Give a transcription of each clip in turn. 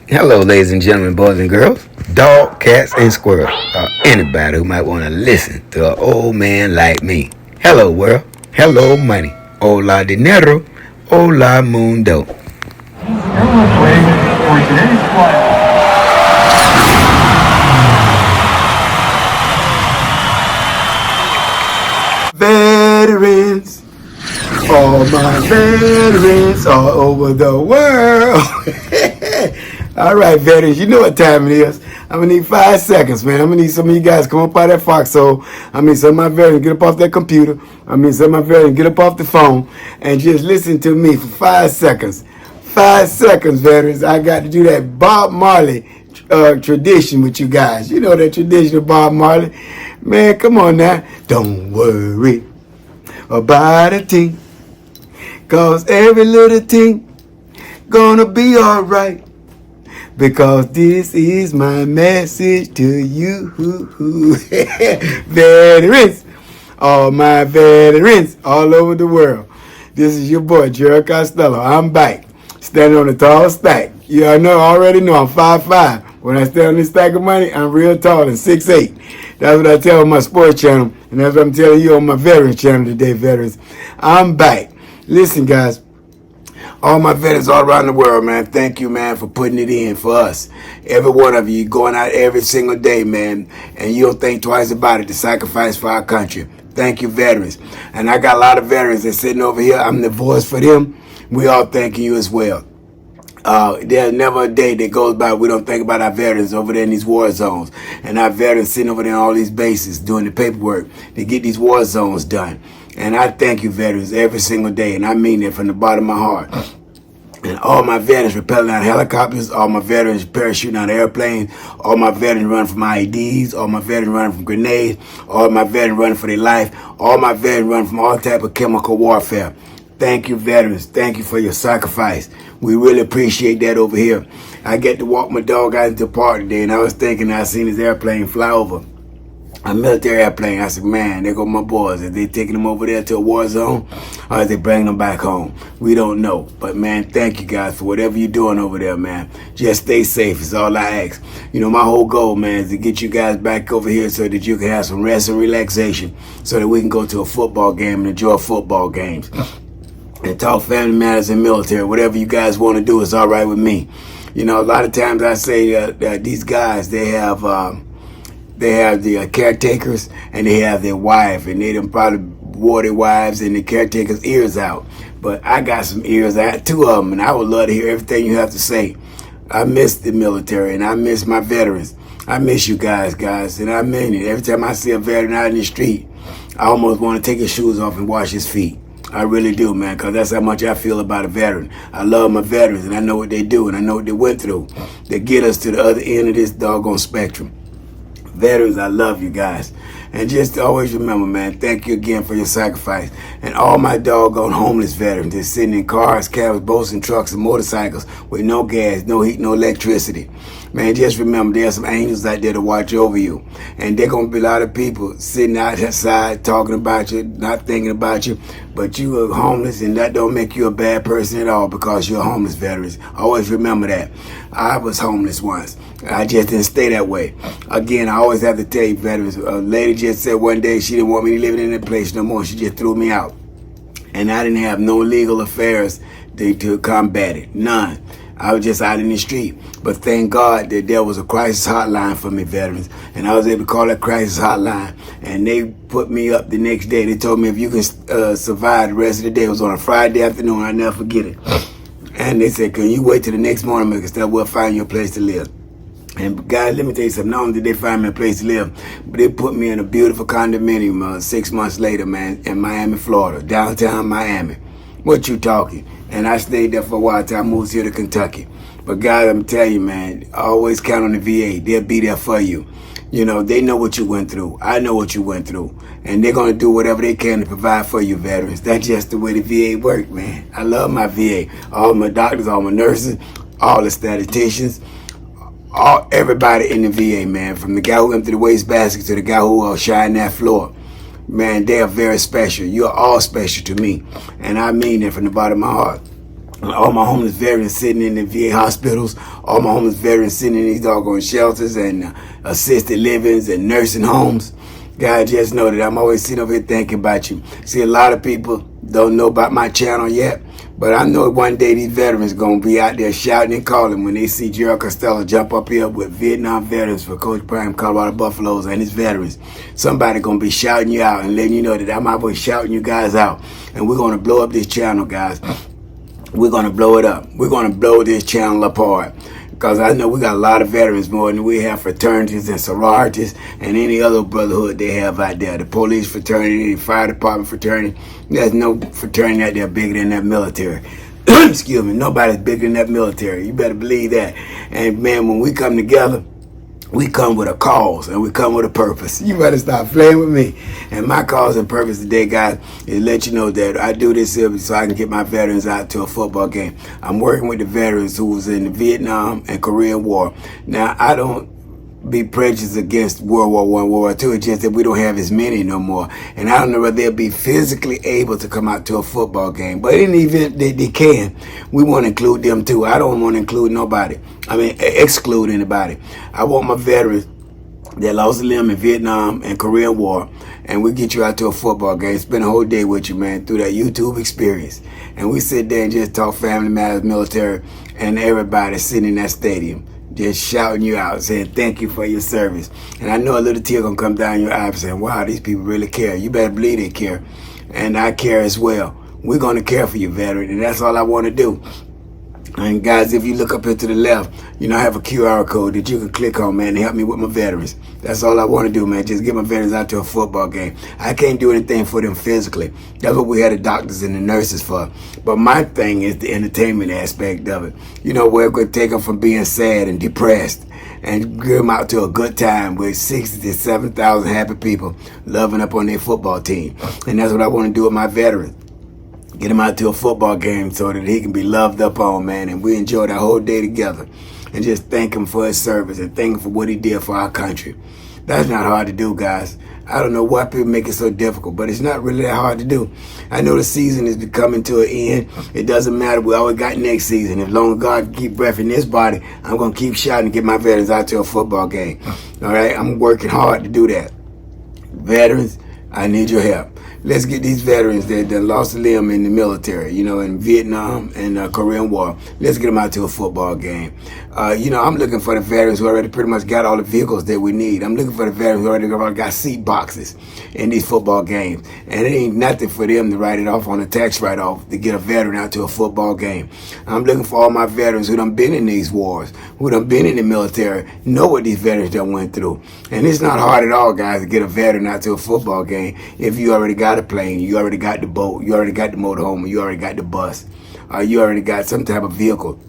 Hello, ladies and gentlemen, boys and girls, dog, cats, and squirrels, or anybody who might want to listen to an old man like me. Hello, world. Hello, money. Hola, dinero. Hola, mundo. Airlines waiting for today's flight. Veterans, all my veterans all over the world. All right, veterans, you know what time it is. I'm gonna need 5 seconds, man. I'm gonna need some of you guys to come up out of that foxhole. I mean, some of my veterans get up off that computer. I mean, some of my veterans get up off the phone and just listen to me for 5 seconds. 5 seconds, veterans. I got to do that Bob Marley tradition with you guys. You know that tradition of Bob Marley. Man, come on now. Don't worry about a thing, cause every little thing gonna be alright. Because this is my message to you. Veterans, all my veterans all over the world. This is your boy, Gerald Costello. I'm back, standing on a tall stack. Yeah, I know, already know I'm 5'5". When I stand on this stack of money, I'm real tall and 6'8". That's what I tell on my sports channel, and that's what I'm telling you on my veterans channel today, veterans. I'm back. Listen, guys. All my veterans all around the world, man, thank you, man, for putting it in for us. Every one of you going out every single day, man, and you don't think twice about it to sacrifice for our country. Thank you, veterans. And I got a lot of veterans that's sitting over here. I'm the voice for them. We all thanking you as well. There's never a day that goes by we don't think about our veterans over there in these war zones, and our veterans sitting over there on all these bases doing the paperwork to get these war zones done. And I thank you, veterans, every single day, and I mean it from the bottom of my heart. And all my veterans rappelling out of helicopters, all my veterans parachuting out of airplanes, all my veterans running from IEDs, all my veterans running from grenades, all my veterans running for their life, all my veterans running from all type of chemical warfare. Thank you, veterans. Thank you for your sacrifice. We really appreciate that over here. I get to walk my dog out into the park today, and I was thinking I seen this airplane fly over. A military airplane. I said, man, there go my boys. Are they taking them over there to a war zone, or are they bringing them back home? We don't know. But, man, thank you guys for whatever you're doing over there, man. Just stay safe is all I ask. You know, my whole goal, man, is to get you guys back over here so that you can have some rest and relaxation, so that we can go to a football game and enjoy football games and talk family matters and military. Whatever you guys want to do is all right with me. You know, a lot of times I say that these guys, they have the caretakers, and they have their wife, and they done probably wore their wives and the caretakers' ears out. But I got some ears. I had two of them, and I would love to hear everything you have to say. I miss the military, and I miss my veterans. I miss you guys, and I mean it. Every time I see a veteran out in the street, I almost want to take his shoes off and wash his feet. I really do, man, because that's how much I feel about a veteran. I love my veterans, and I know what they do, and I know what they went through. They get us to the other end of this doggone spectrum. Veterans, I love you guys. And just always remember, man, thank you again for your sacrifice. And all my doggone homeless veterans that's sitting in cars, cabs, boats, and trucks and motorcycles with no gas, no heat, no electricity. Man, just remember, there's some angels out there to watch over you. And there going to be a lot of people sitting outside talking about you, not thinking about you. But you are homeless, and that don't make you a bad person at all because you're a homeless veteran. Always remember that. I was homeless once. I just didn't stay that way. Again, I always have to tell you, veterans, a lady just said one day she didn't want me living in that place no more. She just threw me out. And I didn't have no legal affairs to combat it. None. I was just out in the street. But thank God that there was a crisis hotline for me, veterans. And I was able to call that crisis hotline. And they put me up the next day. They told me if you can survive the rest of the day. It was on a Friday afternoon. I'll never forget it. And they said, can you wait till the next morning, because we'll find you a place to live. And guys, let me tell you something. Not only did they find me a place to live, but they put me in a beautiful condominium 6 months later, man, in Miami, Florida, downtown Miami. What you talking? And I stayed there for a while till I moved here to Kentucky. But guys, I'm telling you, man, always count on the VA. They'll be there for you. You know, they know what you went through. I know what you went through. And they're going to do whatever they can to provide for you, veterans. That's just the way the VA works, man. I love my VA. All my doctors, all my nurses, all the statisticians, everybody in the VA, man. From the guy who emptied the wastebasket to the guy who shined that floor. Man, they are very special. You're all special to me. And I mean it from the bottom of my heart. all my homeless veterans sitting in the VA hospitals, all my homeless veterans sitting in these doggone shelters and assisted livings and nursing homes. God, just know that I'm always sitting over here thinking about you. See, a lot of people don't know about my channel yet, but I know one day these veterans going to be out there shouting and calling when they see Gerald Costello jump up here with Vietnam veterans for Coach Prime, Colorado Buffaloes, and his veterans. Somebody going to be shouting you out and letting you know that I'm always shouting you guys out. And we're going to blow up this channel, guys. We're going to blow it up. We're going to blow this channel apart. Because I know we got a lot of veterans more than we have fraternities and sororities and any other brotherhood they have out there. The police fraternity, the fire department fraternity. There's no fraternity out there bigger than that military. Excuse me. Nobody's bigger than that military. You better believe that. And man, when we come together, we come with a cause and we come with a purpose. You better stop playing with me. And my cause and purpose today, guys, is let you know that I do this so I can get my veterans out to a football game. I'm working with the veterans who was in the Vietnam and Korean War. Now, I don't be prejudiced against World War I, World War II. It's just that we don't have as many no more. And I don't know whether they'll be physically able to come out to a football game. But in the event that they can, we want to include them too. I don't want to include nobody. I mean, exclude anybody. I want my veterans that lost a limb in Vietnam and Korean War, and we get you out to a football game, spend a whole day with you, man, through that YouTube experience. And we sit there and just talk family matters, military, and everybody sitting in that stadium, just shouting you out, saying thank you for your service. And I know a little tear gonna come down your eye saying, wow, these people really care. You better believe they care. And I care as well. We're gonna care for you, veteran, and that's all I want to do. And guys, if you look up here to the left, you know, I have a QR code that you can click on, man, to help me with my veterans. That's all I want to do, man. Just get my veterans out to a football game. I can't do anything for them physically. That's what we had the doctors and the nurses for. But my thing is the entertainment aspect of it. You know, we're going to take them from being sad and depressed and get them out to a good time with 60 to 7,000 happy people loving up on their football team. And that's what I want to do with my veterans. Get him out to a football game so that he can be loved up on, man. And we enjoy that whole day together. And just thank him for his service and thank him for what he did for our country. That's not hard to do, guys. I don't know why people make it so difficult, but it's not really that hard to do. I know the season is coming to an end. It doesn't matter. We always got next season. As long as God can keep breath in this body, I'm going to keep shouting to get my veterans out to a football game. All right? I'm working hard to do that. Veterans, I need your help. Let's get these veterans that lost a limb in the military, you know, in Vietnam and Korean War. Let's get them out to a football game. You know, I'm looking for the veterans who already pretty much got all the vehicles that we need. I'm looking for the veterans who already got seat boxes in these football games. And it ain't nothing for them to write it off on a tax write-off to get a veteran out to a football game. I'm looking for all my veterans who done been in these wars, who done been in the military, know what these veterans done went through. And it's not hard at all, guys, to get a veteran out to a football game if you already got a plane, you already got the boat, you already got the motorhome, you already got the bus, you already got some type of vehicle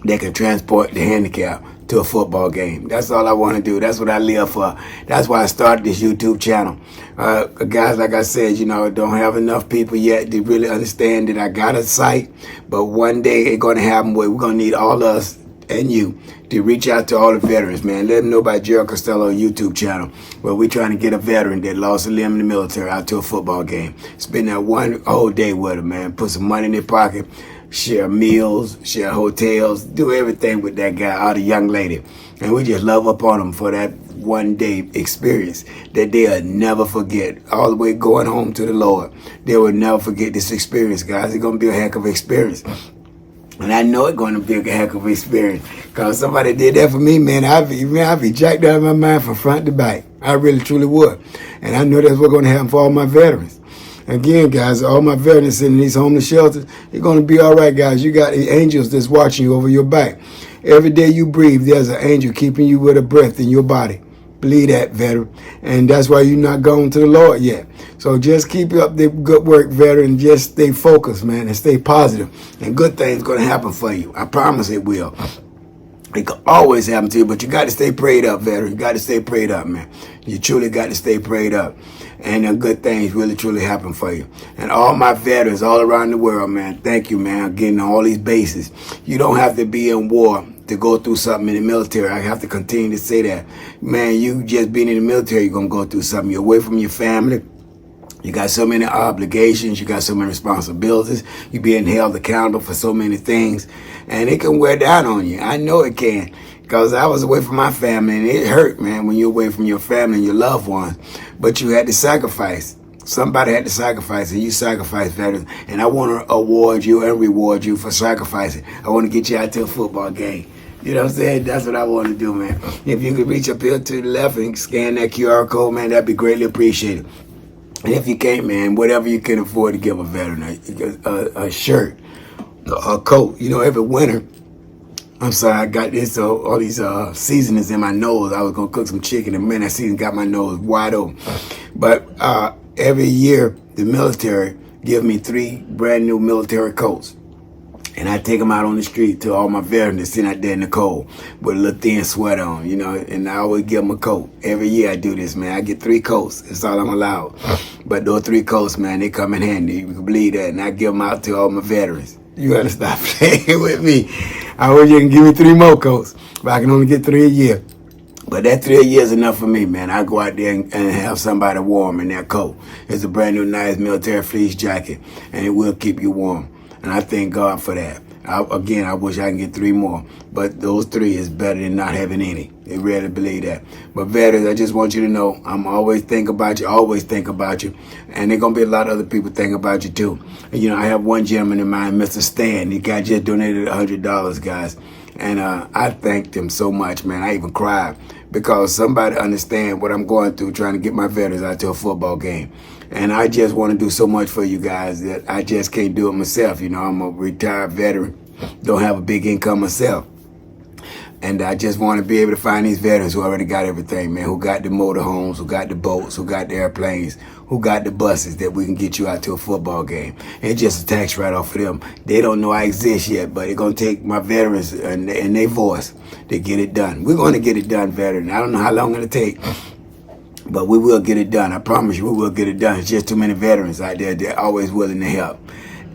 that can transport the handicap to a football game. That's all I want to do. That's what I live for. That's why I started this YouTube channel. Guys, like I said, you know, don't have enough people yet to really understand that I got a site, but one day it's going to happen where we're going to need all us and you to reach out to all the veterans, man. Let them know about Gerald Costello YouTube channel, where we're trying to get a veteran that lost a limb in the military out to a football game. Spend that one whole day with them, man. Put some money in their pocket, share meals, share hotels, do everything with that guy or the young lady. And we just love up on them for that one day experience that they'll never forget. All the way going home to the Lord, they will never forget this experience, guys. It's going to be a heck of an experience. And I know it's going to be a heck of an experience. Because somebody did that for me, man. I'd be jacked out of my mind from front to back. I really, truly would. And I know that's what's going to happen for all my veterans. Again, guys, all my veterans in these homeless shelters, it's going to be all right, guys. You got the angels that's watching you over your back. Every day you breathe, there's an angel keeping you with a breath in your body. Believe that, veteran. And that's why you're not gone to the Lord yet. So just keep up the good work, veteran. Just stay focused, man, and stay positive. And good things going to happen for you. I promise it will. It can always happen to you, but you got to stay prayed up, veteran. You got to stay prayed up, man. You truly got to stay prayed up. And good things really, truly happen for you. And all my veterans all around the world, man, thank you, man, getting on all these bases. You don't have to be in war to go through something in the military. I have to continue to say that. Man, you just being in the military, you're going to go through something. You're away from your family. You got so many obligations. You got so many responsibilities. You're being held accountable for so many things. And it can wear down on you. I know it can. Because I was away from my family, and it hurt, man, when you're away from your family and your loved ones. But you had to sacrifice. Somebody had to sacrifice, and you sacrificed, veterans. And I want to award you and reward you for sacrificing. I want to get you out to a football game. You know what I'm saying? That's what I want to do, man. If you could reach up here to the left and scan that QR code, man, that'd be greatly appreciated. And if you can't, man, whatever you can afford to give a veteran, a shirt, a coat. You know, every winter, I'm sorry, I got this all these seasonings in my nose. I was gonna cook some chicken, and man, that season got my nose wide open. But every year, the military give me 3 brand new military coats. And I take them out on the street to all my veterans sitting out there in the cold with a little thin sweater on, you know, and I always give them a coat. Every year I do this, man. I get 3 coats. That's all I'm allowed. But those 3 coats, man, they come in handy. You can believe that. And I give them out to all my veterans. You gotta stop playing with me. I wish you can give me 3 more coats, but I can only get 3 a year. But that 3 a year is enough for me, man. I go out there and have somebody warm in that coat. It's a brand new nice military fleece jacket, and it will keep you warm. And I thank God for that. I wish I can get 3 more. But those 3 is better than not having any. They really believe that. But veterans, I just want you to know, I'm always think about you, And there's going to be a lot of other people think about you too. And, you know, I have one gentleman in mind, Mr. Stan. The guy just donated $100, guys. And I thanked him so much, man. I even cried because somebody understand what I'm going through trying to get my veterans out to a football game. And I just want to do so much for you guys that I just can't do it myself. You know, I'm a retired veteran, don't have a big income myself. And I just want to be able to find these veterans who already got everything, man, who got the motorhomes, who got the boats, who got the airplanes, who got the buses that we can get you out to a football game. It's just a tax write-off for them. They don't know I exist yet, but it's going to take my veterans and their voice to get it done. We're going to get it done, veteran. I don't know how long it'll take, but we will get it done. I promise you we will get it done. It's just too many veterans out there. They're always willing to help.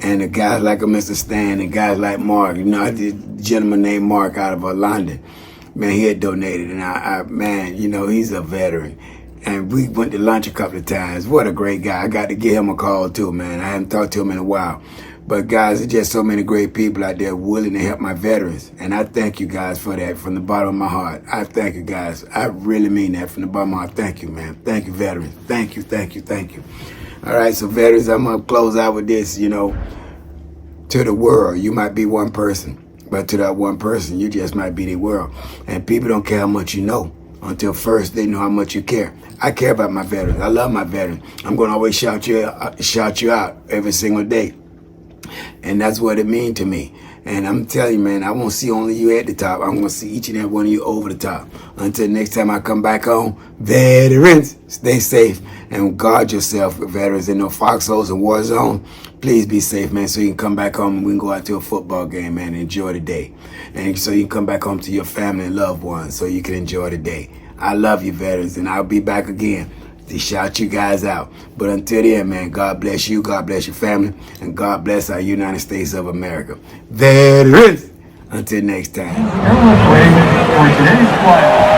And the guys like a Mr. Stan and guys like Mark, you know, I did a gentleman named Mark out of London. Man, he had donated, and man, you know, he's a veteran. And we went to lunch a couple of times. What a great guy. I got to give him a call too, man. I haven't talked to him in a while. But guys, there's just so many great people out there willing to help my veterans. And I thank you guys for that from the bottom of my heart. I thank you guys. I really mean that from the bottom of my heart. Thank you, man. Thank you, veterans. Thank you, thank you, thank you. All right, so veterans, I'm going to close out with this, you know. To the world, you might be one person, but to that one person, you just might be the world. And people don't care how much you know until first they know how much you care. I care about my veterans. I love my veterans. I'm going to always shout you out every single day. And that's what it means to me. And I'm telling you, man, I won't see only you at the top. I'm going to see each and every one of you over the top. Until next time I come back home, veterans, stay safe and guard yourself, veterans. In no foxholes and war zone, please be safe, man, so you can come back home and we can go out to a football game, man, and enjoy the day. And so you can come back home to your family and loved ones so you can enjoy the day. I love you, veterans, and I'll be back again to shout you guys out. But until then, man, God bless you, God bless your family, and God bless our United States of America. Veterans, until next time. Everyone's waiting for today's flight.